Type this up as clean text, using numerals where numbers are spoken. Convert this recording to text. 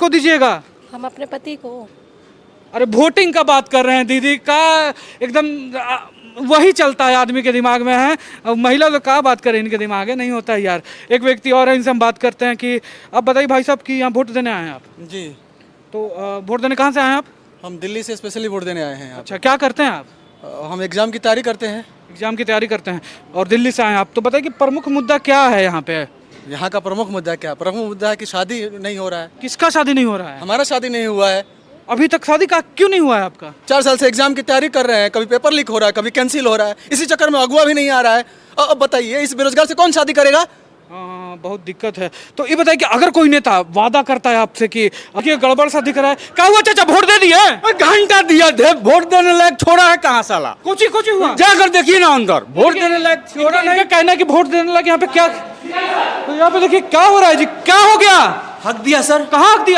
किसको दीजिएगा? हम अपने पति को। अरे वोटिंग का बात कर रहे हैं दीदी का, एकदम वही चलता है आदमी के दिमाग में है। अब महिला लोग का बात करें, इनके दिमाग में नहीं होता है यार। एक व्यक्ति और है, इनसे हम बात करते हैं कि अब बताइए भाई साहब कि यहाँ वोट देने आए हैं आप? जी, तो वोट देने कहाँ से आए हैं आप? हम दिल्ली से स्पेशली वोट देने आए हैं यहाँ अच्छा, क्या करते हैं आप? पे। हम एग्ज़ाम की तैयारी करते हैं। एग्जाम की तैयारी करते हैं और दिल्ली से आए हैं आप। तो बताइए कि प्रमुख मुद्दा क्या है यहाँ पे? यहाँ का प्रमुख मुद्दा क्या? प्रमुख मुद्दा है कि शादी नहीं हो रहा है। किसका शादी नहीं हो रहा है? हमारा शादी नहीं हुआ है। अभी तक शादी का क्यों नहीं हुआ है आपका? 4 साल से एग्ज़ाम की तैयारी कर रहे हैं, कभी पेपर लीक हो रहा है, कभी कैंसिल हो रहा है। इसी चक्कर में अगुआ भी नहीं आ रहा है। अब बताइए, इस बेरोजगार से कौन शादी करेगा? हाँ, बहुत दिक्कत है। तो ये बताइए कि अगर कोई नेता वादा करता है आपसे कि ये गड़बड़ सा दिख रहा है, क्या हुआ चाचा, वोट दे दिए? घंटा दिया थे, वोट देने लायक छोड़ा है कहाँ साला? कुछ ही हुआ। जाकर देखिए ना अंदर, वोट देने लायक छोड़ा नहीं। इनका कहना है कि वोट देने लगे यहाँ पे क्या, तो यहाँ पे देखिए क्या हो रहा है जी, क्या हो गया? हक दिया सर। कहाँ हक दिया?